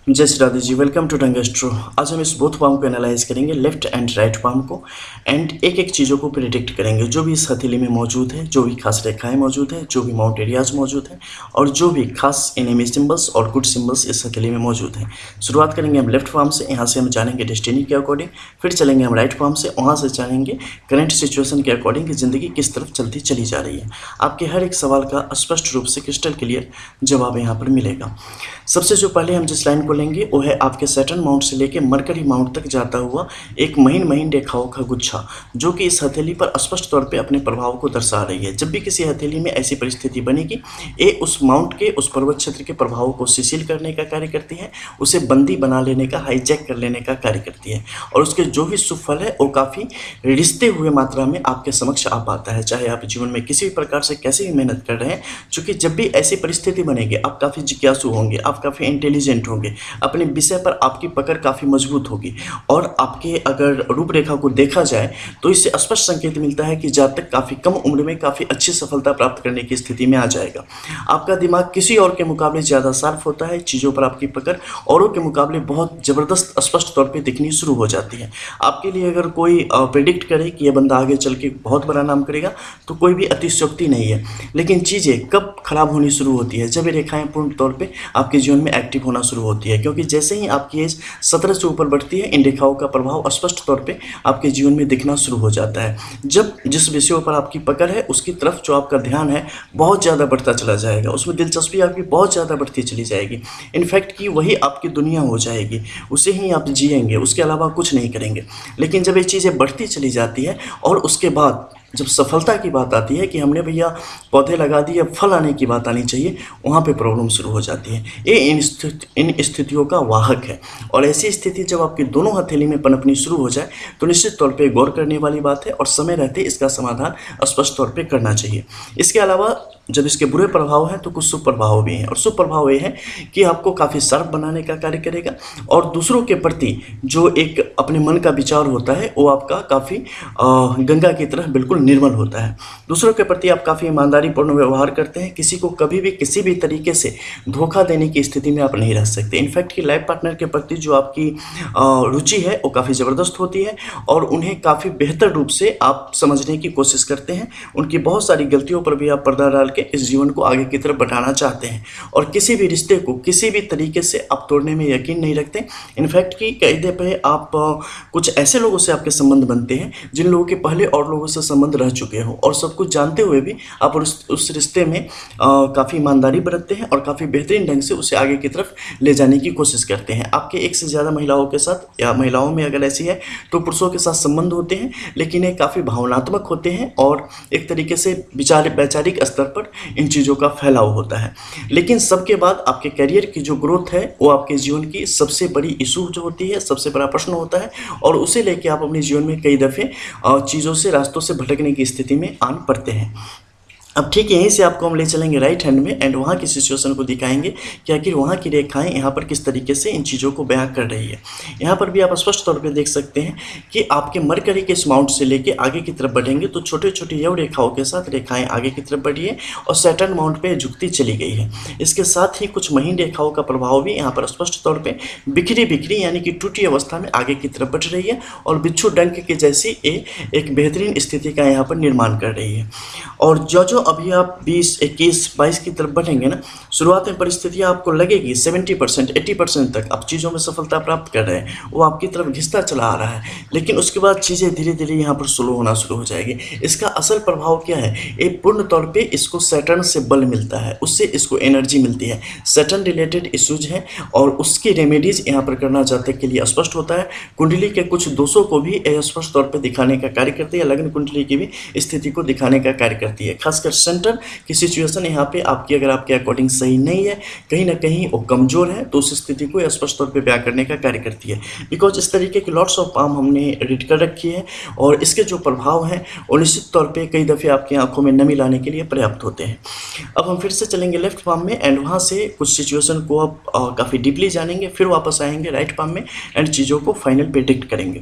जय Shri Radhe ji, welcome to tongue astro. आज हम इस बोथ पाम को एनालाइज करेंगे, लेफ्ट एंड राइट पाम को, एंड एक एक चीज़ों को प्रिडिक्ट करेंगे जो भी इस हथेली में मौजूद है, जो भी खास रेखाएं मौजूद है, जो भी माउंट एरियाज मौजूद है और जो भी खास एनिमी सिंबल्स और गुड सिंबल्स इस हथेली में मौजूद हैं। शुरुआत करेंगे हम लेफ्ट पाम से, यहाँ से हम जानेंगे डेस्टिनी के अकॉर्डिंग, फिर चलेंगे हम राइट पाम से, वहाँ से जानेंगे करंट सिचुएशन के अकॉर्डिंग कि ज़िंदगी किस तरफ चलती चली जा रही है। आपके हर एक सवाल का स्पष्ट रूप से क्रिस्टल क्लियर जवाब यहाँ पर मिलेगा। सबसे जो पहले हम जिस लाइन को लेंगे वो है आपके सैटर्न माउंट से लेकर मरकरी माउंट तक जाता हुआ एक महीन महीन रेखाओं का गुच्छा, जो कि इस हथेली पर स्पष्ट तौर पे अपने प्रभाव को दर्शा रही है। जब भी किसी हथेली में ऐसी परिस्थिति बनेगी, ये उस माउंट के, उस पर्वत क्षेत्र के प्रभावों को शिथिल करने का कार्य करती है, उसे बंदी बना लेने का, हाईजैक कर लेने का कार्य करती है, और उसके जो भी शुभ फल है वो काफ़ी रिश्ते हुए मात्रा में आपके समक्ष आ पाता है। चाहे आप जीवन में किसी भी प्रकार से कैसे भी मेहनत कर रहे हैं, चूँकि जब भी ऐसी परिस्थिति बनेगी आप काफ़ी जिज्ञासु होंगे, आप काफ़ी इंटेलिजेंट होंगे, अपने विषय पर आपकी पकड़ काफ़ी मजबूत होगी, और आपके अगर रूपरेखा को देखा जाए तो इससे स्पष्ट संकेत मिलता है कि जातक काफ़ी कम उम्र में काफ़ी अच्छी सफलता प्राप्त करने की स्थिति में आ जाएगा। आपका दिमाग किसी और के मुकाबले ज़्यादा शार्प होता है, चीज़ों पर आपकी पकड़ औरों के मुकाबले बहुत ज़बरदस्त स्पष्ट तौर पर दिखनी शुरू हो जाती है। आपके लिए अगर कोई प्रेडिक्ट करे कि यह बंदा आगे चल के बहुत बड़ा नाम करेगा तो कोई भी अतिशयोक्ति नहीं है, लेकिन चीज़ें कब खराब होनी शुरू होती है, जब ये रेखाएं पूर्ण तौर पे आपके जीवन में एक्टिव होना शुरू होती है। क्योंकि जैसे ही आपकी एज 17 से ऊपर बढ़ती है, इन रेखाओं का प्रभाव स्पष्ट तौर पे आपके जीवन में दिखना शुरू हो जाता है। जब जिस विषयों पर आपकी पकड़ है उसकी तरफ जो आपका ध्यान है बहुत ज़्यादा बढ़ता चला जाएगा, उसमें दिलचस्पी आपकी बहुत ज़्यादा बढ़ती चली जाएगी। इनफैक्ट कि वही आपकी दुनिया हो जाएगी, उसे ही आप जिएंगे, उसके अलावा कुछ नहीं करेंगे। लेकिन जब ये चीज़ें बढ़ती चली जाती है और उसके बाद जब सफलता की बात आती है कि हमने भैया पौधे लगा दिए, अब फल आने की बात आनी चाहिए, वहाँ पे प्रॉब्लम शुरू हो जाती है। ये इन स्थितियों का वाहक है, और ऐसी स्थिति जब आपकी दोनों हथेली में पनपनी शुरू हो जाए तो निश्चित तौर पे गौर करने वाली बात है, और समय रहते इसका समाधान स्पष्ट तौर पे करना चाहिए। इसके अलावा जब इसके बुरे प्रभाव हैं तो कुछ शुभ प्रभाव भी हैं, और शुभ प्रभाव ये है कि आपको काफ़ी शार्प बनाने का कार्य करेगा, और दूसरों के प्रति जो एक अपने मन का विचार होता है वो आपका काफ़ी गंगा की तरह बिल्कुल निर्मल होता है। दूसरों के प्रति आप काफ़ी ईमानदारीपूर्ण व्यवहार करते हैं, किसी को कभी भी किसी भी तरीके से धोखा देने की स्थिति में आप नहीं रह सकते। इनफैक्ट कि लाइफ पार्टनर के प्रति जो आपकी रुचि है वो काफ़ी ज़बरदस्त होती है, और उन्हें काफ़ी बेहतर रूप से आप समझने की कोशिश करते हैं। उनकी बहुत सारी गलतियों पर भी आप पर्दा डाल इस जीवन को आगे की तरफ बढ़ाना चाहते हैं, और किसी भी रिश्ते को किसी भी तरीके से आप तोड़ने में यकीन नहीं रखते। इनफैक्ट कि कई दफ़े आप कुछ ऐसे लोगों से आपके संबंध बनते हैं जिन लोगों के पहले और लोगों से संबंध रह चुके हो, और सब कुछ जानते हुए भी आप उस रिश्ते में काफ़ी ईमानदारी बरतते हैं और काफ़ी बेहतरीन ढंग से उसे आगे की तरफ ले जाने की कोशिश करते हैं। आपके एक से ज़्यादा महिलाओं के साथ, या महिलाओं में अगर ऐसी है तो पुरुषों के साथ संबंध होते हैं, लेकिन ये काफ़ी भावनात्मक होते हैं और एक तरीके से वैचारिक स्तर पर इन चीज़ों का फैलाव होता है। लेकिन सबके बाद आपके करियर की जो ग्रोथ है वो आपके जीवन की सबसे बड़ी इशू जो होती है, सबसे बड़ा प्रश्न होता है, और उसे लेके आप अपने जीवन में कई दफ़े चीज़ों से, रास्तों से भटकने की स्थिति में आन पड़ते हैं। अब ठीक यहीं से आपको हम ले चलेंगे राइट हैंड में, एंड वहाँ की सिचुएशन को दिखाएंगे कि आखिर वहाँ की रेखाएं यहाँ पर किस तरीके से इन चीज़ों को बयां कर रही है। यहाँ पर भी आप स्पष्ट तौर पे देख सकते हैं कि आपके मरकरी के इस माउंट से लेके आगे की तरफ बढ़ेंगे तो छोटे छोटे यव रेखाओं के साथ रेखाएं आगे की तरफ बढ़ी है और सैटर्न माउंट पे झुकती चली गई है। इसके साथ ही कुछ महीन रेखाओं का प्रभाव भी यहाँ पर स्पष्ट तौर पर बिखरी यानी कि टूटी अवस्था में आगे की तरफ बढ़ रही है, और बिच्छू डंक के जैसी एक बेहतरीन स्थिति का यहाँ पर निर्माण कर रही है। और जो अभी आप 20, 21, 22 की तरफ बढ़ेंगे ना, शुरुआत में परिस्थितियाँ आपको लगेगी 70%, 80% तक आप चीज़ों में सफलता प्राप्त कर रहे हैं, वो आपकी तरफ घिसता चला आ रहा है, लेकिन उसके बाद चीज़ें धीरे धीरे यहाँ पर स्लो होना शुरू हो जाएगी। इसका असल प्रभाव क्या है? एक पूर्ण तौर पे इसको सैटर्न से बल मिलता है, उससे इसको एनर्जी मिलती है। सैटर्न रिलेटेड इश्यूज हैं और उसकी रेमेडीज यहाँ पर करना जातक के लिए स्पष्ट होता है। कुंडली के कुछ दोषों को भी स्पष्ट तौर पर दिखाने का कार्य करती है, लग्न कुंडली की भी स्थिति को दिखाने का कार्य करती है। खासकर सेंटर की सिचुएशन यहाँ पे आपकी अगर आपके अकॉर्डिंग सही नहीं है, कहीं ना कहीं वो कमज़ोर है, तो उस स्थिति को स्पष्ट तौर पे बयां करने का कार्य करती है। बिकॉज इस तरीके की लॉट्स ऑफ पाम हमने रीड कर रखी है, और इसके जो प्रभाव हैं वो निश्चित तौर पे कई दफ़े आपकी आंखों में नमी लाने के लिए पर्याप्त होते हैं। अब हम फिर से चलेंगे लेफ्ट पाम में, एंड वहाँ से कुछ सिचुएशन को आप काफ़ी डीपली जानेंगे, फिर वापस आएंगे राइट पाम में एंड चीज़ों को फाइनल प्रेडिक्ट करेंगे।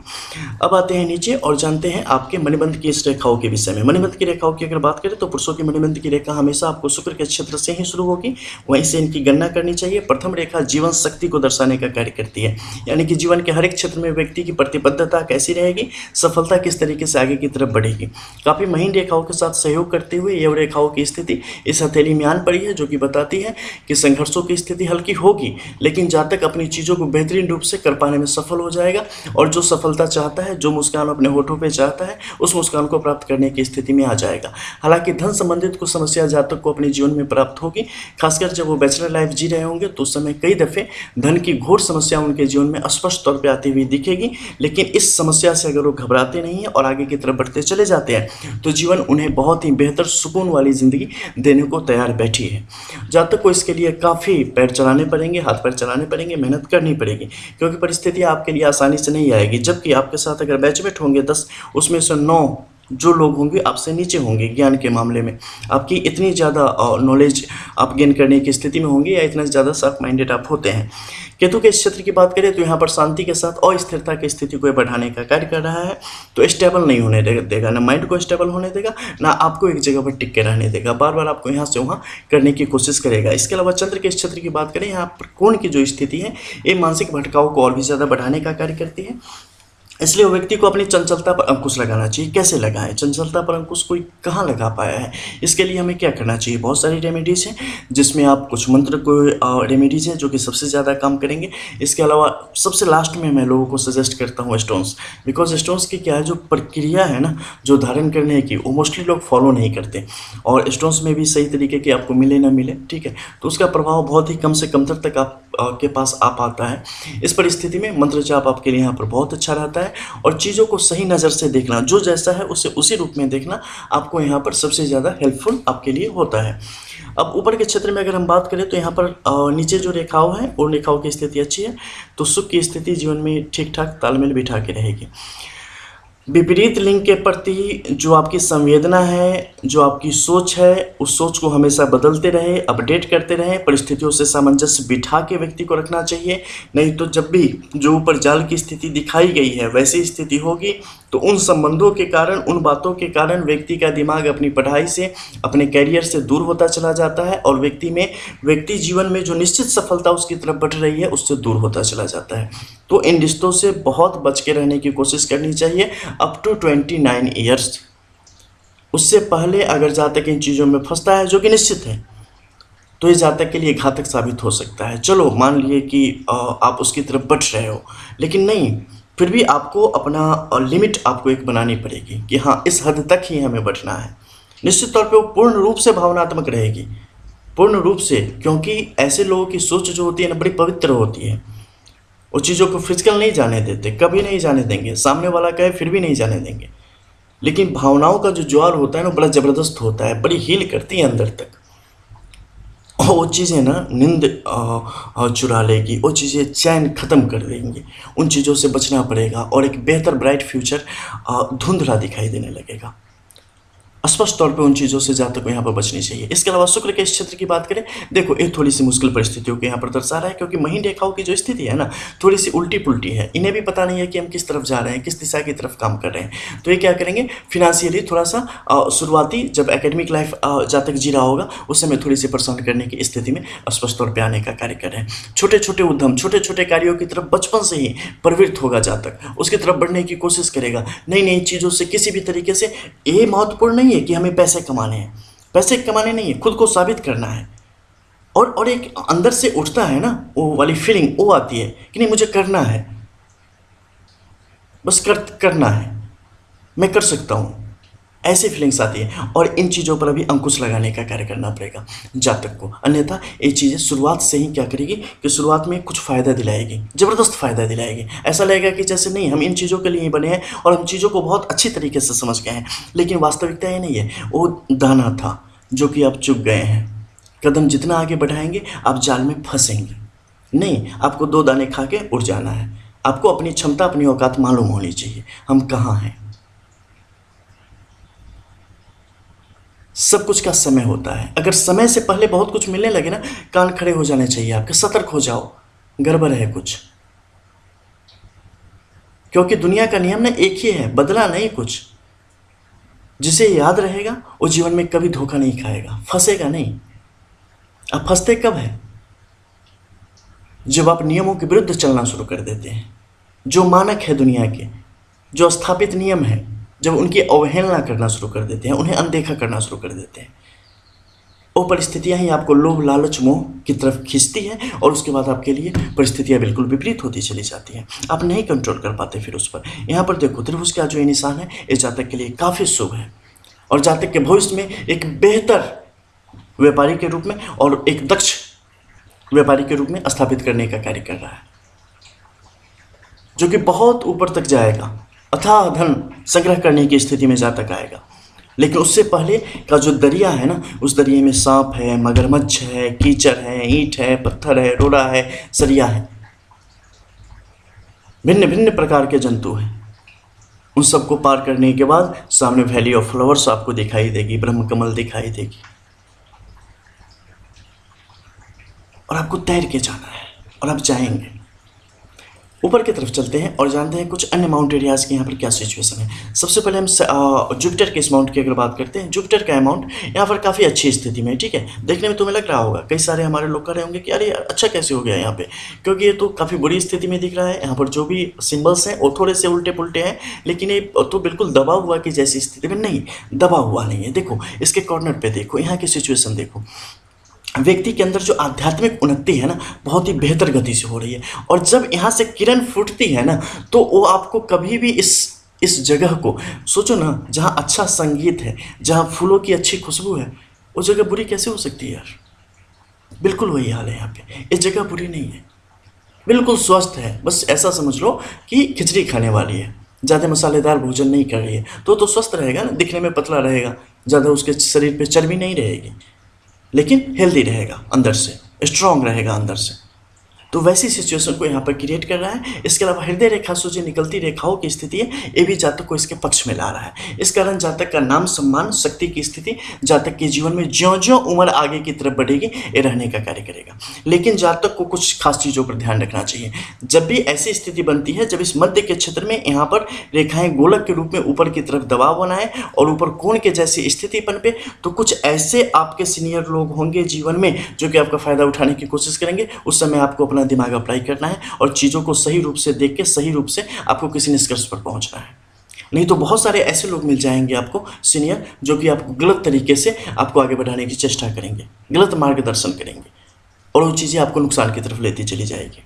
अब आते हैं नीचे और जानते हैं आपके मणिबंध की इस रेखाओं के विषय में। मणिबंध की रेखाओं की अगर बात करें तो पुरुषों की मणिबंध की रेखा हमेशा आपको शुक्र के क्षेत्र से ही शुरू होगी, वहीं से इनकी गणना करनी चाहिए। प्रथम रेखा जीवन शक्ति को दर्शाने का कार्य करती है, यानी कि जीवन के हर एक क्षेत्र में व्यक्ति की प्रतिबद्धता कैसी रहेगी, सफलता किस तरीके से आगे की तरफ बढ़ेगी। काफ़ी महीन रेखाओं के साथ सहयोग करते हुए यह रेखाओं की स्थिति इस हथेली में आन पड़ी है, जो कि बताती है कि संघर्षों की स्थिति हल्की होगी, लेकिन जातक अपनी चीज़ों को बेहतरीन रूप से कर पाने में सफल हो जाएगा और जो सफलता चाहता है, जो मुस्कान अपने होठों पे चाहता है, उस मुस्कान को प्राप्त करने की स्थिति में आ जाएगा। हालांकि धन संबंधित कुछ समस्या जातक को अपने जीवन में प्राप्त होगी, खासकर जब वो बैचलर लाइफ जी रहे होंगे तो उस समय कई दफ़े धन की घोर समस्या उनके जीवन में स्पष्ट तौर पर आती हुई दिखेगी। लेकिन इस समस्या से अगर वो घबराते नहीं हैं और आगे की तरफ बढ़ते चले जाते हैं तो जीवन उन्हें बहुत ही बेहतर सुकून वाली ज़िंदगी देने को तैयार बैठी है। जातक को इसके लिए काफ़ी पैर चलाने पड़ेंगे, हाथ पैर चलाने पड़ेंगे, मेहनत करनी पड़ेगी, क्योंकि परिस्थिति आपके लिए आसानी से नहीं आएगी। जबकि आपके साथ अगर बैचमेट होंगे 10, उसमें से 9 जो लोग होंगे आपसे नीचे होंगे ज्ञान के मामले में, आपकी इतनी ज़्यादा नॉलेज आप गेन करने की स्थिति में होंगे या इतना ज़्यादा शार्प माइंडेड आप होते हैं। केतु के इस क्षेत्र की बात करें तो यहाँ पर शांति के साथ अस्थिरता की स्थिति को बढ़ाने का कार्य कर रहा है, तो स्टेबल नहीं होने देगा, ना माइंड को स्टेबल होने देगा, ना आपको एक जगह पर टिक के रहने देगा, बार बार आपको यहाँ से वहाँ करने की कोशिश करेगा। इसके अलावा चंद्र के इस क्षेत्र की बात करें, यहाँ पर कोण की जो स्थिति है ये मानसिक भटकाव को और भी ज़्यादा बढ़ाने का कार्य करती है, इसलिए वो व्यक्ति को अपनी चंचलता पर अंकुश लगाना चाहिए। कैसे लगाएं चंचलता पर अंकुश, कोई कहाँ लगा पाया है, इसके लिए हमें क्या करना चाहिए। बहुत सारी रेमेडीज़ हैं, जिसमें आप कुछ मंत्र को रेमेडीज़ हैं जो कि सबसे ज़्यादा काम करेंगे। इसके अलावा सबसे लास्ट में मैं लोगों को सजेस्ट करता हूँ स्टोन्स, बिकॉज स्टोन्स की क्या है जो प्रक्रिया है ना, जो धारण करने की, वो मोस्टली लोग फॉलो नहीं करते, और स्टोन्स में भी सही तरीके के आपको मिले ना मिले, ठीक है, तो उसका प्रभाव बहुत ही कम से कम तक आप के पास आ पाता है। इस परिस्थिति में मंत्र जाप आपके लिए यहाँ पर बहुत अच्छा रहता है, और चीज़ों को सही नज़र से देखना, जो जैसा है उसे उसी रूप में देखना आपको यहाँ पर सबसे ज़्यादा हेल्पफुल आपके लिए होता है। अब ऊपर के क्षेत्र में अगर हम बात करें तो यहाँ पर नीचे जो रेखाओं हैं उन रेखाओं की स्थिति अच्छी है, तो सुख की स्थिति जीवन में ठीक ठाक तालमेल बिठा के रहेगी। विपरीत लिंग के प्रति जो आपकी संवेदना है, जो आपकी सोच है, उस सोच को हमेशा बदलते रहे, अपडेट करते रहें, परिस्थितियों से सामंजस्य बिठा के व्यक्ति को रखना चाहिए। नहीं तो जब भी जो ऊपर जाल की स्थिति दिखाई गई है वैसी स्थिति होगी तो उन संबंधों के कारण, उन बातों के कारण व्यक्ति का दिमाग अपनी पढ़ाई से, अपने कैरियर से दूर होता चला जाता है, और व्यक्ति जीवन में जो निश्चित सफलता उसकी तरफ बढ़ रही है उससे दूर होता चला जाता है। तो इन रिश्तों से बहुत बच के रहने की कोशिश करनी चाहिए अप टू 29 ईयर्स। उससे पहले अगर जातक इन चीज़ों में फंसता है, जो कि निश्चित है, तो ये जातक के लिए घातक साबित हो सकता है। चलो मान लिए कि आप उसकी तरफ बढ़ रहे हो, लेकिन नहीं, फिर भी आपको अपना लिमिट आपको एक बनानी पड़ेगी कि हाँ इस हद तक ही हमें बढ़ना है। निश्चित तौर पे वो पूर्ण रूप से भावनात्मक रहेगी, पूर्ण रूप से, क्योंकि ऐसे लोगों की सोच जो होती है ना बड़ी पवित्र होती है। वो चीज़ों को फिजिकल नहीं जाने देते, कभी नहीं जाने देंगे, सामने वाला कहे फिर भी नहीं जाने देंगे, लेकिन भावनाओं का जो ज्वार होता है ना बड़ा ज़बरदस्त होता है, बड़ी हील करती है अंदर तक। वो चीज़ें ना नींद चुरा लेगी, वो चीज़ें चैन ख़त्म कर देंगी। उन चीज़ों से बचना पड़ेगा और एक बेहतर ब्राइट फ्यूचर धुंधला दिखाई देने लगेगा। स्पष्ट तौर पे उन चीज़ों से जातक को यहाँ पर बचनी चाहिए। इसके अलावा शुक्र के इस क्षेत्र की बात करें, देखो ये थोड़ी सी मुश्किल परिस्थितियों को यहाँ पर दर्शा रहा है, क्योंकि महीन रेखाओं की जो स्थिति है ना थोड़ी सी उल्टी पुल्टी है। इन्हें भी पता नहीं है कि हम किस तरफ जा रहे हैं, किस दिशा की तरफ काम कर रहे हैं। तो ये क्या करेंगे, फिनेंशियली थोड़ा सा शुरुआती जब एकेडमिक लाइफ जातक जी रहा होगा उस समय थोड़ी सी परेशान करने की स्थिति में स्पष्ट तौर पर आने का कार्य कर रहे हैं। छोटे छोटे उद्यम, छोटे छोटे कार्यों की तरफ बचपन से ही प्रवृत्त होगा जातक, उसकी तरफ बढ़ने की कोशिश करेगा। नई नई चीज़ों से किसी भी तरीके से, ये महत्वपूर्ण नहीं है कि हमें पैसे कमाने हैं, पैसे कमाने नहीं है, खुद को साबित करना है। और एक अंदर से उठता है ना वो वाली फीलिंग, वो आती है कि नहीं मुझे करना है, बस करना है, मैं कर सकता हूँ, ऐसी फीलिंग्स आती है। और इन चीज़ों पर अभी अंकुश लगाने का कार्य करना पड़ेगा जातक को, अन्यथा ये चीज़ें शुरुआत से ही क्या करेगी कि शुरुआत में कुछ फ़ायदा दिलाएगी, ज़बरदस्त फ़ायदा दिलाएगी। ऐसा लगेगा कि जैसे नहीं हम इन चीज़ों के लिए ही बने हैं और हम चीज़ों को बहुत अच्छी तरीके से समझ गए हैं, लेकिन वास्तविकता ये नहीं है। वो दाना था जो कि आप चुग गए हैं। कदम जितना आगे बढ़ाएंगे आप जाल में फंसेंगे नहीं, आपको 2 दाने खा के उड़ जाना है। आपको अपनी क्षमता, अपनी औकात मालूम होनी चाहिए, हम कहाँ हैं। सब कुछ का समय होता है, अगर समय से पहले बहुत कुछ मिलने लगे ना, कान खड़े हो जाने चाहिए आपके, सतर्क हो जाओ, गड़बड़ है कुछ। क्योंकि दुनिया का नियम ना एक ही है, बदला नहीं कुछ। जिसे याद रहेगा वो जीवन में कभी धोखा नहीं खाएगा, फंसेगा नहीं। अब फंसते कब है? जब आप नियमों के विरुद्ध चलना शुरू कर देते हैं। जो मानक है दुनिया के, जो स्थापित नियम है, जब उनकी अवहेलना करना शुरू कर देते हैं, उन्हें अनदेखा करना शुरू कर देते हैं, वो परिस्थितियां ही आपको लोभ लालच मोह की तरफ खींचती है और उसके बाद आपके लिए परिस्थितियां बिल्कुल विपरीत होती चली जाती हैं। आप नहीं कंट्रोल कर पाते फिर उस पर। यहाँ पर देखो, त्रिभुज का जो ये निशान है, इस जातक के लिए काफ़ी शुभ है और जातक के भविष्य में एक बेहतर व्यापारी के रूप में और एक दक्ष व्यापारी के रूप में स्थापित करने का कार्य कर रहा है, जो कि बहुत ऊपर तक जाएगा, अथाह धन संग्रह करने की स्थिति में जातक आएगा। लेकिन उससे पहले का जो दरिया है ना, उस दरिया में सांप है, मगरमच्छ है, कीचड़ है, ईंट है, पत्थर है, रोड़ा है, सरिया है, भिन्न भिन्न प्रकार के जंतु हैं। उन सबको पार करने के बाद सामने वैली ऑफ फ्लावर्स आपको दिखाई देगी, ब्रह्म कमल दिखाई देगी और आपको तैर के जाना है और आप जाएंगे। ऊपर की तरफ चलते हैं और जानते हैं कुछ अन्य माउंट एरियाज के यहाँ पर क्या सिचुएशन है। सबसे पहले हम जुपिटर के इस माउंट की अगर बात करते हैं, जुपिटर का अमाउंट यहाँ पर काफ़ी अच्छी स्थिति में है। ठीक है, देखने में तुम्हें लग रहा होगा, कई सारे हमारे लोग कह रहे होंगे कि अरे अच्छा कैसे हो गया यहाँ पे, क्योंकि ये तो काफ़ी बुरी स्थिति में दिख रहा है। यहाँ पर जो भी सिम्बल्स हैं वो थोड़े से उल्टे पुल्टे हैं, लेकिन ये तो बिल्कुल दबा हुआ की जैसी स्थिति में नहीं, दबा हुआ नहीं है। देखो इसके कॉर्नर पर देखो, यहाँ की सिचुएशन देखो, व्यक्ति के अंदर जो आध्यात्मिक उन्नति है ना, बहुत ही बेहतर गति से हो रही है। और जब यहाँ से किरण फूटती है ना, तो वो आपको कभी भी इस जगह को सोचो ना, जहाँ अच्छा संगीत है, जहाँ फूलों की अच्छी खुशबू है, वो जगह बुरी कैसे हो सकती है यार? बिल्कुल वही हाल है यहाँ पे। इस जगह बुरी नहीं है, बिल्कुल स्वस्थ है। बस ऐसा समझ लो कि खिचड़ी खाने वाली है, ज़्यादा मसालेदार भोजन नहीं कर रही है, तो स्वस्थ रहेगा ना, दिखने में पतला रहेगा, ज़्यादा उसके शरीर पे चर्बी नहीं रहेगी, लेकिन हेल्दी रहेगा, अंदर से स्ट्रांग रहेगा अंदर से। तो वैसी सिचुएशन को यहाँ पर क्रिएट कर रहा है। इसके अलावा हृदय रेखा से जो निकलती रेखाओं की स्थिति है, ये भी जातक को इसके पक्ष में ला रहा है। इस कारण जातक का नाम सम्मान शक्ति की स्थिति जातक के जीवन में ज्यों-ज्यों उम्र आगे की तरफ बढ़ेगी, ये रहने का कार्य करेगा। लेकिन जातक को कुछ खास चीज़ों पर ध्यान रखना चाहिए। जब भी ऐसी स्थिति बनती है, जब इस मध्य के क्षेत्र में यहाँ पर रेखाएं गोलक के रूप में ऊपर की तरफ दबाव बनाए और ऊपर कोण के जैसी स्थिति बन पे, तो कुछ ऐसे आपके सीनियर लोग होंगे जीवन में जो कि आपका फ़ायदा उठाने की कोशिश करेंगे। उस समय आपको अपना दिमाग अप्लाई करना है और चीज़ों को सही रूप से देख के सही रूप से आपको किसी निष्कर्ष पर पहुंचना है। नहीं तो बहुत सारे ऐसे लोग मिल जाएंगे आपको सीनियर, जो कि आपको गलत तरीके से आपको आगे बढ़ाने की चेष्टा करेंगे, गलत मार्गदर्शन करेंगे और वो चीज़ें आपको नुकसान की तरफ लेती चली जाएगी।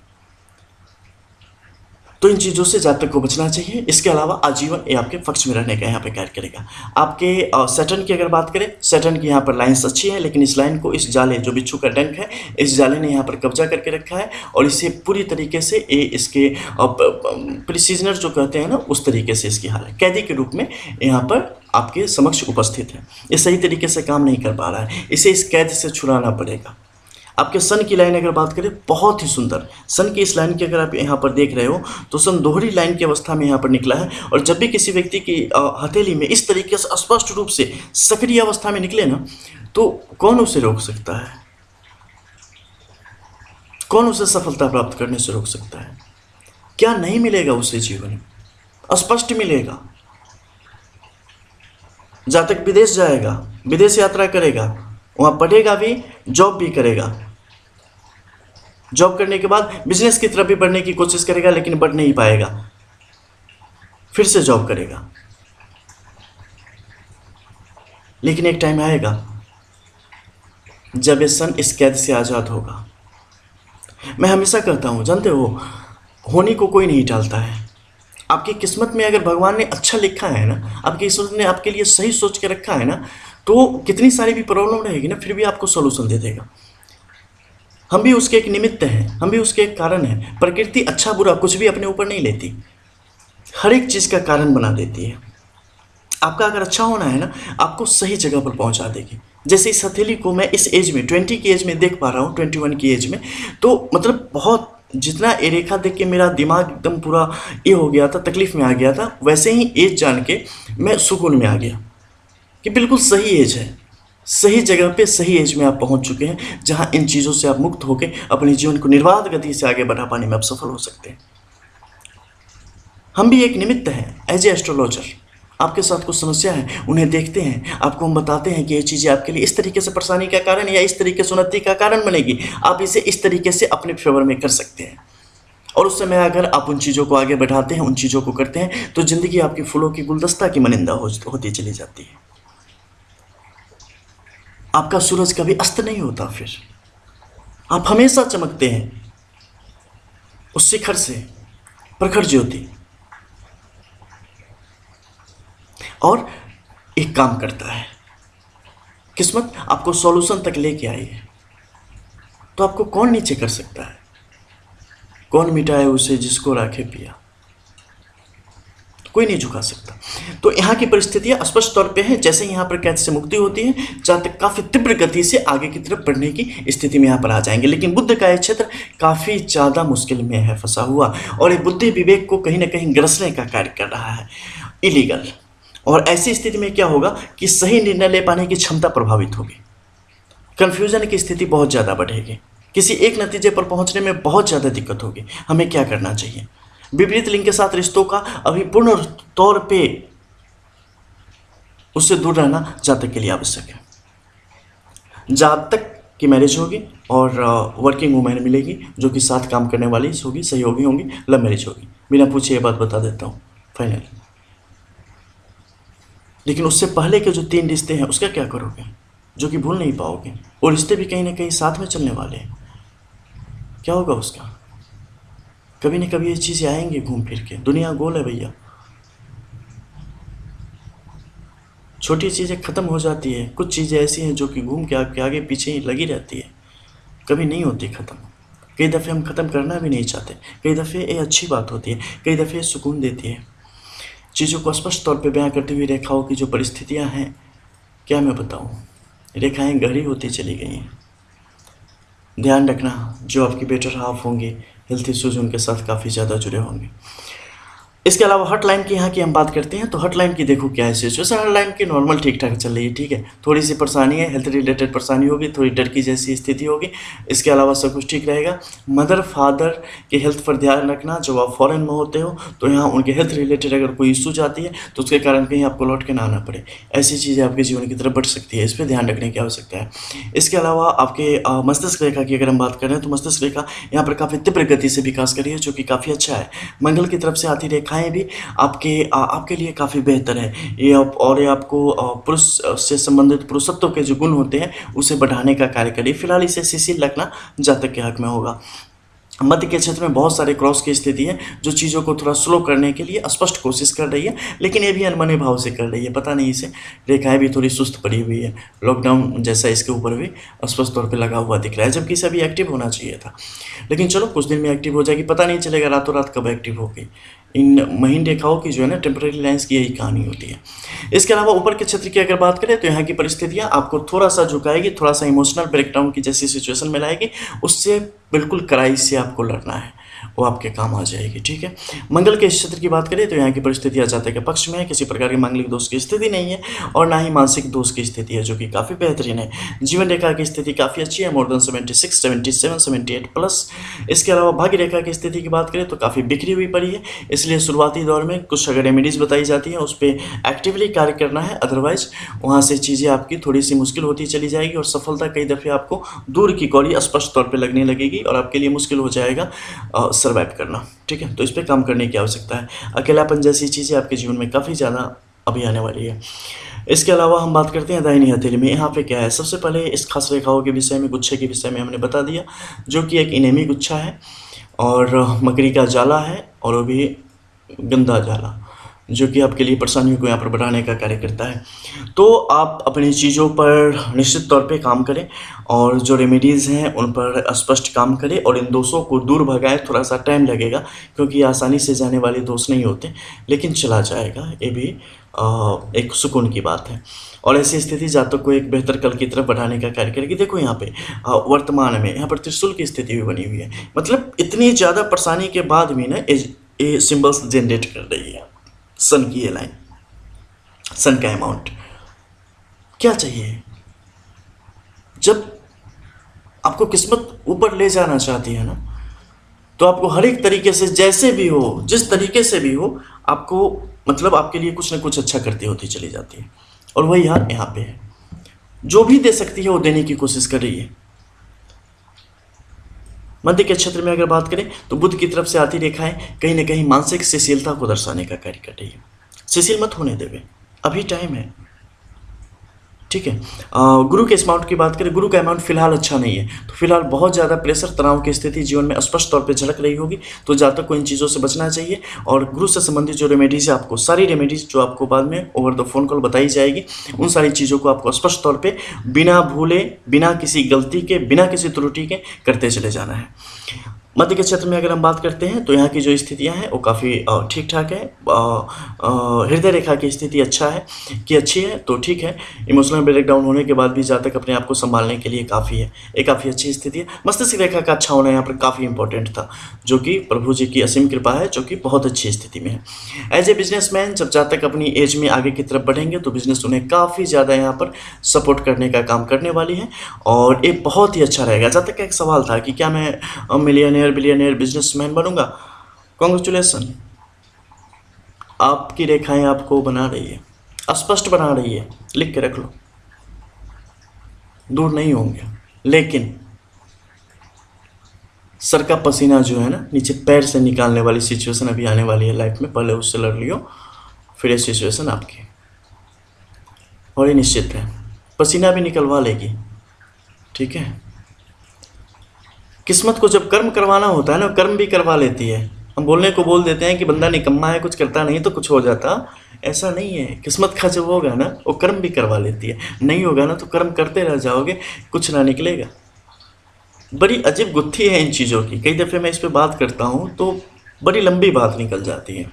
तो इन चीज़ों से जातक को बचना चाहिए। इसके अलावा आजीवन ये आपके पक्ष में रहने का यहाँ पे कार्य करेगा। आपके सैटर्न की अगर बात करें, सैटर्न की यहाँ पर लाइन्स अच्छी है, लेकिन इस लाइन को इस जाले जो बिच्छू का डंक है, इस जाले ने यहाँ पर कब्जा करके रखा है और इसे पूरी तरीके से ये इसके प्रिसीजनर जो कहते हैं ना, उस तरीके से इसकी हाल है, कैदी के रूप में यहाँ पर आपके समक्ष उपस्थित है। ये सही तरीके से काम नहीं कर पा रहा है, इसे इस कैद से छुड़ाना पड़ेगा। आपके सन की लाइन अगर बात करें, बहुत ही सुंदर सन की इस लाइन की अगर आप यहाँ पर देख रहे हो, तो सन दोहरी लाइन की अवस्था में यहाँ पर निकला है। और जब भी किसी व्यक्ति की हथेली में इस तरीके से स्पष्ट रूप से सक्रिय अवस्था में निकले ना, तो कौन उसे रोक सकता है? कौन उसे सफलता प्राप्त करने से रोक सकता है? क्या नहीं मिलेगा उसे जीवन में? स्पष्ट मिलेगा। जातक विदेश जाएगा, विदेश यात्रा करेगा, वहाँ पढ़ेगा भी, जॉब भी करेगा, जॉब करने के बाद बिजनेस की तरफ भी बढ़ने की कोशिश करेगा, लेकिन बढ़ नहीं पाएगा, फिर से जॉब करेगा। लेकिन एक टाइम आएगा जब ये सन इस कैद से आज़ाद होगा। मैं हमेशा कहता हूँ, जानते हो, होने को कोई नहीं टालता है। आपकी किस्मत में अगर भगवान ने अच्छा लिखा है ना, आपकी ईश्वर ने आपके लिए सही सोच के रखा है ना, तो कितनी सारी भी प्रॉब्लम रहेगी ना, फिर भी आपको सॉल्यूशन दे देगा। हम भी उसके एक निमित्त हैं, हम भी उसके एक कारण हैं। प्रकृति अच्छा बुरा कुछ भी अपने ऊपर नहीं लेती, हर एक चीज़ का कारण बना देती है। आपका अगर अच्छा होना है ना, आपको सही जगह पर पहुंचा देगी। जैसे इस हथेली को मैं इस एज में 20 की एज में देख पा रहा हूँ, 21 की एज में, तो मतलब बहुत जितना ये रेखा देख के मेरा दिमाग एकदम पूरा ये हो गया था, तकलीफ में आ गया था, वैसे ही एज जान के मैं सुकून में आ गया कि बिल्कुल सही एज है, सही जगह पे सही एज में आप पहुंच चुके हैं, जहां इन चीज़ों से आप मुक्त होकर अपने जीवन को निर्बाध गति से आगे बढ़ा पाने में आप सफल हो सकते हैं। हम भी एक निमित्त हैं एज ए एस्ट्रोलॉजर। आपके साथ कुछ समस्या है, उन्हें देखते हैं, आपको हम बताते हैं कि ये चीज़ें आपके लिए इस तरीके से परेशानी का कारण या इस तरीके से उन्नति का कारण बनेगी, आप इसे इस तरीके से अपने फेवर में कर सकते हैं। और उस समय अगर आप उन चीज़ों को आगे बढ़ाते हैं, उन चीज़ों को करते हैं, तो ज़िंदगी आपकी फूलों की गुलदस्ता की मनिंदा होती चली जाती है। आपका सूरज कभी अस्त नहीं होता, फिर आप हमेशा चमकते हैं उस शिखर से, प्रखर ज्योति। और एक काम करता है, किस्मत आपको सॉल्यूशन तक लेके आई है, तो आपको कौन नीचे कर सकता है? कौन मिटाए उसे जिसको राखे पिया? कोई नहीं झुका सकता। तो यहाँ की परिस्थितियाँ स्पष्ट तौर पे हैं, जैसे यहाँ पर कैद से मुक्ति होती है, जहाँ तक काफ़ी तीव्र गति से आगे की तरफ बढ़ने की स्थिति में यहाँ पर आ जाएंगे। लेकिन बुद्ध का यह क्षेत्र काफ़ी ज़्यादा मुश्किल में है फंसा हुआ, और ये बुद्धि विवेक को कहीं ना कहीं ग्रसने का कार्य कर रहा है, इलीगल। और ऐसी स्थिति में क्या होगा कि सही निर्णय ले पाने की क्षमता प्रभावित होगी, कन्फ्यूजन की स्थिति बहुत ज़्यादा बढ़ेगी, किसी एक नतीजे पर पहुँचने में बहुत ज़्यादा दिक्कत होगी। हमें क्या करना चाहिए? विपरीत लिंग के साथ रिश्तों का अभी पूर्ण तौर पे उससे दूर रहना जातक के लिए आवश्यक है। जातक की मैरिज होगी और वर्किंग वुमेन मिलेगी जो कि साथ काम करने वाली होगी, सहयोगी होंगी, लव मैरिज होगी। बिना पूछे ये बात बता देता हूँ फाइनल। लेकिन उससे पहले के जो 3 रिश्ते हैं उसका क्या करोगे, जो कि भूल नहीं पाओगे? वो रिश्ते भी कहीं ना कहीं साथ में चलने वाले हैं, क्या होगा उसका? कभी न कभी ये चीज़ें आएंगी घूम फिर के। दुनिया गोल है भैया, छोटी चीज़ें ख़त्म हो जाती है, कुछ चीज़ें ऐसी हैं जो कि घूम के आपके आगे पीछे ही लगी रहती है, कभी नहीं होती ख़त्म। कई दफ़े हम ख़त्म करना भी नहीं चाहते, कई दफ़े ये अच्छी बात होती है, कई दफ़े ये सुकून देती है। चीज़ों को स्पष्ट तौर पे बयां करती हुई रेखाओं की जो परिस्थितियाँ हैं, क्या मैं बताऊँ, रेखाएँ गहरी होती चली गई हैं। ध्यान रखना, जो आपकी बेटर हाफ होंगे, हेल्थ इश्यूज उनके साथ काफ़ी ज़्यादा जुड़े होंगे। इसके अलावा हॉटलाइन की यहाँ की हम बात करते हैं, तो हॉटलाइन की देखो क्या है सिचुएशन। हॉटलाइन की नॉर्मल ठीक ठाक चल रही है, ठीक है, थोड़ी सी परेशानी है, हेल्थ रिलेटेड परेशानी होगी, थोड़ी डर की जैसी स्थिति होगी, इसके अलावा सब कुछ ठीक रहेगा। मदर फादर के हेल्थ पर ध्यान रखना, जब आप फॉरेन में होते हो तो यहाँ उनके हेल्थ रिलेटेड अगर कोई इशू जाती है तो उसके कारण कहीं आपको लौट के ना आना पड़े, ऐसी चीज़ें आपके जीवन की तरफ बढ़ सकती है, इस पर ध्यान रखने की आवश्यकता है। इसके अलावा आपके मस्तिष्क रेखा की अगर हम बात करें तो मस्तिष्क रेखा यहाँ पर काफ़ी तीव्र गति से विकास करी है, जो कि काफ़ी अच्छा है। मंगल की तरफ से आती रेखाएँ भी आपके लिए काफ़ी बेहतर है ये, और ये आपको पुरुष से संबंधित पुरुषत्व के जो गुण होते हैं उसे बढ़ाने का कार्य करिए। फिलहाल इसे शिशिर रखना जातक के हक में होगा। मध्य के क्षेत्र में बहुत सारे क्रॉस की स्थिति है जो चीज़ों को थोड़ा स्लो करने के लिए स्पष्ट कोशिश कर रही है, लेकिन ये भी अनमने भाव से कर रही है, पता नहीं इसे रेखाएं भी थोड़ी सुस्त पड़ी हुई है। लॉकडाउन जैसा इसके ऊपर भी स्पष्ट तौर पे लगा हुआ दिख रहा है, जबकि इसे अभी एक्टिव होना चाहिए था, लेकिन चलो कुछ दिन में एक्टिव हो जाएगी, पता नहीं चलेगा रातों रात कब एक्टिव हो गई। इन महीन रेखाओं की जो है ना टेम्परेरी लाइन्स की यही कहानी होती है। इसके अलावा ऊपर के क्षेत्र की अगर बात करें तो यहाँ की परिस्थितियाँ आपको थोड़ा सा झुकाएगी, थोड़ा सा इमोशनल ब्रेकडाउन की जैसी सिचुएशन में लाएगी, उससे बिल्कुल कड़ाई से आपको लड़ना है, वो आपके काम आ जाएगी, ठीक है। मंगल के क्षेत्र की बात करें तो यहाँ की परिस्थितियाँ जातक के पक्ष में है, किसी प्रकार के मांगलिक दोष की स्थिति नहीं है और ना ही मानसिक दोष की स्थिति है, जो कि काफ़ी बेहतरीन है। जीवन रेखा की स्थिति काफ़ी अच्छी है, मोर देन 76, 77, 78 प्लस। इसके अलावा भाग्य रेखा की स्थिति की बात करें तो काफ़ी बिखरी हुई पड़ी है, इसलिए शुरुआती दौर में कुछ अगर रेमेडीज़ बताई जाती हैं उस पर एक्टिवली कार्य करना है, अदरवाइज वहाँ से चीज़ें आपकी थोड़ी सी मुश्किल होती चली जाएगी और सफलता कई दफ़े आपको दूर की कौड़ी स्पष्ट तौर पर लगने लगेगी और आपके लिए मुश्किल हो जाएगा सर्वाइव करना, ठीक है। तो इस पर काम करने की आवश्यकता है। अकेलापन जैसी चीज़ें आपके जीवन में काफ़ी ज़्यादा अभी आने वाली है। इसके अलावा हम बात करते हैं दाहिनी हथेली में, यहाँ पे क्या है। सबसे पहले इस खास रेखाओं के विषय में, गुच्छे के विषय में हमने बता दिया, जो कि एक इनेमी गुच्छा है और मकड़ी का जाला है और वो भी गंदा जाला, जो कि आपके लिए परेशानियों को यहाँ पर बढ़ाने का कार्य करता है। तो आप अपनी चीज़ों पर निश्चित तौर पे काम करें और जो रेमेडीज़ हैं उन पर स्पष्ट काम करें और इन दोषों को दूर भगाएं। थोड़ा सा टाइम लगेगा क्योंकि ये आसानी से जाने वाले दोष नहीं होते, लेकिन चला जाएगा, ये भी एक सुकून की बात है। और ऐसी स्थिति जातक को एक बेहतर कल की तरफ बढ़ाने का कार्य करेगी। देखो यहाँ पे वर्तमान में यहाँ पर त्रिशूल की स्थिति भी बनी हुई है, मतलब इतनी ज़्यादा परेशानी के बाद भी ना ये सिम्बल्स जनरेट कर रही है। सन की ये लाइन, सन का अमाउंट क्या चाहिए? जब आपको किस्मत ऊपर ले जाना चाहती है ना, तो आपको हर एक तरीके से, जैसे भी हो, जिस तरीके से भी हो, आपको मतलब आपके लिए कुछ ना कुछ अच्छा करती होती चली जाती है। और वही यार यहाँ पे है, जो भी दे सकती है वो देने की कोशिश कर रही है। मध्य के क्षेत्र में अगर बात करें तो बुध की तरफ से आती रेखाएं कहीं ना कहीं मानसिक शिथिलता को दर्शाने का कार्य कर रही है। शिथिल मत होने देवे, अभी टाइम है, ठीक है। गुरु के इस अमाउंट की बात करें, गुरु का अमाउंट फिलहाल अच्छा नहीं है, तो फिलहाल बहुत ज़्यादा प्रेशर तनाव की स्थिति जीवन में स्पष्ट तौर पे झलक रही होगी, तो ज़्यादा को इन चीज़ों से बचना चाहिए। और गुरु से संबंधित जो रेमेडीज़ है, आपको सारी रेमेडीज़ जो आपको बाद में ओवर द फोन कॉल बताई जाएगी, उन सारी चीज़ों को आपको स्पष्ट तौर पर बिना भूले, बिना किसी गलती के, बिना किसी त्रुटि के करते चले जाना है। मध्य के क्षेत्र में अगर हम बात करते हैं तो यहाँ की जो स्थितियाँ हैं वो काफ़ी ठीक ठाक है। हृदय रेखा की स्थिति अच्छा है कि अच्छी है तो ठीक है। इमोशनल ब्रेकडाउन होने के बाद भी जहाँ तक अपने आप को संभालने के लिए काफ़ी है, एक काफ़ी अच्छी स्थिति है। मस्तिष्क रेखा का अच्छा होना यहाँ पर काफ़ी इंपॉर्टेंट था, जो कि प्रभु जी की असीम कृपा है, जो कि बहुत अच्छी स्थिति में है। एज ए बिजनेसमैन जब जहाँ तक अपनी एज में आगे की तरफ बढ़ेंगे तो बिजनेस उन्हें काफ़ी ज़्यादा यहाँ पर सपोर्ट करने का काम करने वाली है, और ये बहुत ही अच्छा रहेगा। जहाँ तक एक सवाल था कि क्या मैं मिलियनियर बिलियनियर बिजनेसमैन बनूंगा, कांग्रेचुलेसन, आपकी रेखाएं आपको बना रही है, स्पष्ट बना रही है, लिख के रख लो, दूर नहीं होंगे। लेकिन सर का पसीना जो है ना नीचे पैर से निकालने वाली सिचुएशन अभी आने वाली है लाइफ में, पहले उससे लड़ लियो, फिर ये सिचुएशन आपकी, और ये निश्चित है पसीना भी निकलवा लेगी, ठीक है। किस्मत को जब कर्म करवाना होता है ना, कर्म भी करवा लेती है। हम बोलने को बोल देते हैं कि बंदा निकम्मा है, कुछ करता नहीं तो कुछ हो जाता, ऐसा नहीं है। किस्मत का जब होगा ना वो कर्म भी करवा लेती है, नहीं होगा ना तो कर्म करते रह जाओगे, कुछ ना निकलेगा। बड़ी अजीब गुत्थी है इन चीज़ों की, कई दफ़े मैं इस पर बात करता हूँ तो बड़ी लंबी बात निकल जाती है।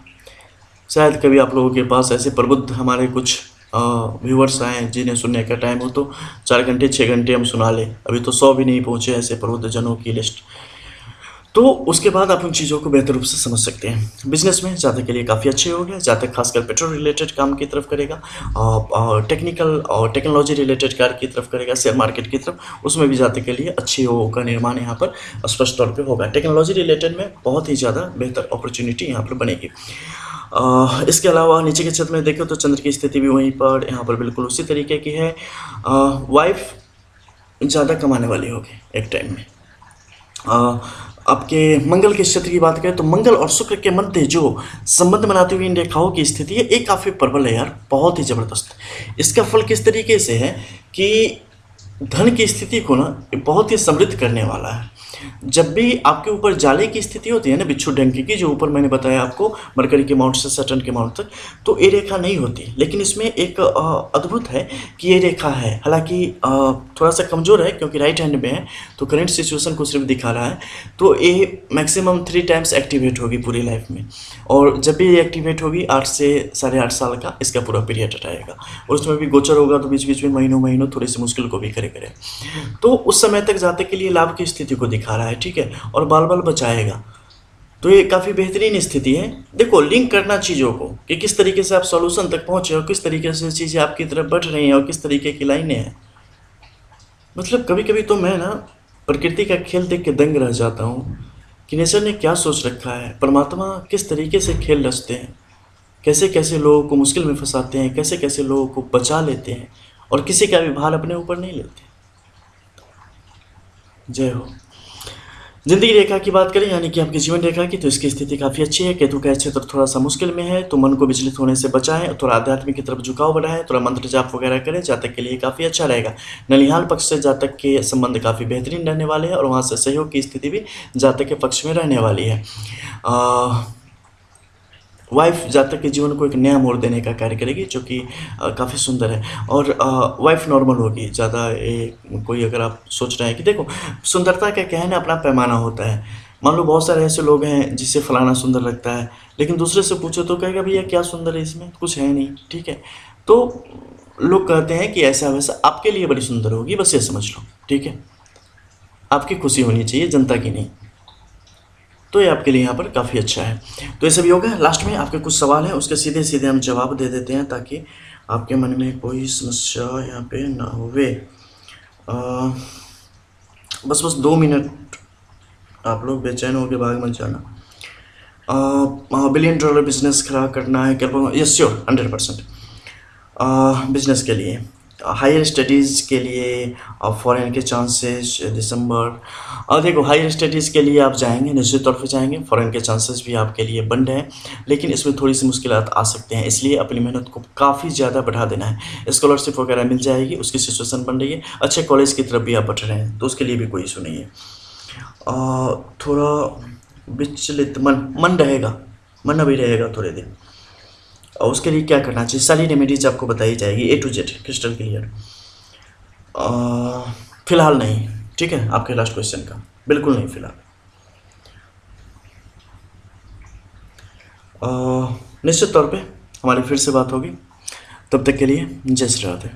शायद कभी आप लोगों के पास ऐसे प्रबुद्ध हमारे कुछ व्यूवर्स आए जिन्हें सुनने का टाइम हो तो 4 घंटे 6 घंटे हम सुना लें, अभी तो 100 भी नहीं पहुँचे ऐसे प्रबुद्ध जनों की लिस्ट, तो उसके बाद आप उन चीज़ों को बेहतर रूप से समझ सकते हैं। बिजनेस में ज़्यादा के लिए काफ़ी अच्छे हो गए, ज़्यादा खासकर पेट्रोल रिलेटेड काम की तरफ करेगा, और टेक्निकल और टेक्नोलॉजी रिलेटेड कार्य की तरफ करेगा, शेयर मार्केट की तरफ, उसमें भी ज़्यादा के लिए अच्छी हो का निर्माण यहाँ पर स्पष्ट तौर पे होगा। टेक्नोलॉजी रिलेटेड में बहुत ही ज़्यादा बेहतर अपॉर्चुनिटी यहाँ पर बनेगी। इसके अलावा नीचे के क्षेत्र में देखें तो चंद्र की स्थिति भी वहीं पर यहाँ पर बिल्कुल उसी तरीके की है। वाइफ ज़्यादा कमाने वाली होगी एक टाइम में। आपके मंगल के क्षेत्र की बात करें तो मंगल और शुक्र के मध्य जो संबंध बनाती हुई इन रेखाओं की स्थिति है ये काफ़ी प्रबल है यार, बहुत ही ज़बरदस्त। इसका फल किस तरीके से है कि धन की स्थिति को ना बहुत ही समृद्ध करने वाला है। जब भी आपके ऊपर जाले की स्थिति होती है ना, बिच्छू डंकी की, जो ऊपर मैंने बताया आपको मरकरी के माउंट से सैटर्न के माउंट तक, तो ये रेखा नहीं होती, लेकिन इसमें एक अद्भुत है कि ये रेखा है। हालांकि थोड़ा सा कमज़ोर है क्योंकि राइट हैंड में है, तो करंट सिचुएशन को सिर्फ दिखा रहा है। तो ये मैक्सिमम 3 टाइम्स एक्टिवेट होगी पूरी लाइफ में, और जब भी ये एक्टिवेट होगी 8 से 8.5 साल का इसका पूरा पीरियड रहेगा, और उसमें भी गोचर होगा तो बीच बीच में महीनों थोड़ी सी मुश्किल को भी करे। तो उस समय तक जाते के लिए लाभ की स्थिति को दिखा रहा है, ठीक है, और बाल बाल बचाएगा। तो ये काफ़ी बेहतरीन स्थिति है। देखो लिंक करना चीज़ों को कि किस तरीके से आप सॉल्यूशन तक पहुँचे और किस तरीके से चीज़ें आपकी तरफ बढ़ रही हैं और किस तरीके की लाइनें हैं। मतलब कभी कभी तो मैं ना प्रकृति का खेल देख के दंग रह जाता हूँ कि नेचर ने क्या सोच रखा है, परमात्मा किस तरीके से खेल रचते हैं, कैसे कैसे लोगों को मुश्किल में फंसाते हैं, कैसे कैसे लोगों को बचा लेते हैं और किसी का भी भार अपने ऊपर नहीं लेते। जय हो। जिंदगी रेखा की बात करें यानी कि आपकी जीवन रेखा की, तो इसकी स्थिति काफ़ी अच्छी है। केतु का क्षेत्र थोड़ा सा मुश्किल में है, तो मन को विचलित होने से बचाएं, थोड़ा आध्यात्मिक की तरफ झुकाव बढ़ाएं, थोड़ा मंत्र जाप वगैरह करें, जातक के लिए काफ़ी अच्छा रहेगा। ननिहाल पक्ष से जातक के संबंध काफ़ी बेहतरीन रहने वाले हैं और वहाँ से सहयोग की स्थिति भी जातक के पक्ष में रहने वाली है। वाइफ जातक के जीवन को एक नया मोड़ देने का कार्य करेगी, जो कि काफ़ी सुंदर है। और वाइफ नॉर्मल होगी ज़्यादा। कोई अगर आप सोच रहे हैं कि देखो सुंदरता का क्या है ना, अपना पैमाना होता है। मान लो बहुत सारे ऐसे लोग हैं जिससे फलाना सुंदर लगता है, लेकिन दूसरे से पूछो तो कहेगा भैया क्या सुंदर है, इसमें कुछ है नहीं, ठीक है। तो लोग कहते हैं कि ऐसा वैसा, आपके लिए बड़ी सुंदर होगी, बस ये समझ लो, ठीक है। आपकी खुशी होनी चाहिए, जनता की नहीं। तो ये आपके लिए यहाँ पर काफ़ी अच्छा है। तो ये सब योग है। लास्ट में आपके कुछ सवाल हैं, उसके सीधे सीधे हम जवाब दे देते हैं ताकि आपके मन में कोई समस्या यहाँ पे ना होवे। बस 2 मिनट आप लोग बेचैन होकर भाग मत जाना। बिलियन डॉलर बिजनेस खड़ा करना है क्या? Yes sure 100%। बिजनेस के लिए, हायर स्टडीज़ के लिए, फॉरेन के चांसेस दिसंबर। और देखो हायर स्टडीज़ के लिए आप जाएंगे, निश्चित तौर पे जाएंगे, फॉरेन के चांसेस भी आपके लिए बंद हैं, लेकिन इसमें थोड़ी सी मुश्किलात आ सकते हैं, इसलिए अपनी मेहनत को काफ़ी ज़्यादा बढ़ा देना है। स्कॉलरशिप वगैरह मिल जाएगी, उसकी सिचुएशन बन रही है, अच्छे कॉलेज की तरफ भी आप बढ़ रहे हैं, तो उसके लिए भी कोई इशू नहीं है। थोड़ा विचलित मन रहेगा, मन अभी रहेगा थोड़े दिन। और उसके लिए क्या करना चाहिए, सारी रेमेडीज आपको बताई जाएगी A to Z crystal clear. फिलहाल नहीं, ठीक है, आपके लास्ट क्वेश्चन का बिल्कुल नहीं फिलहाल। निश्चित तौर पे हमारी फिर से बात होगी, तब तक के लिए जय श्री राधे।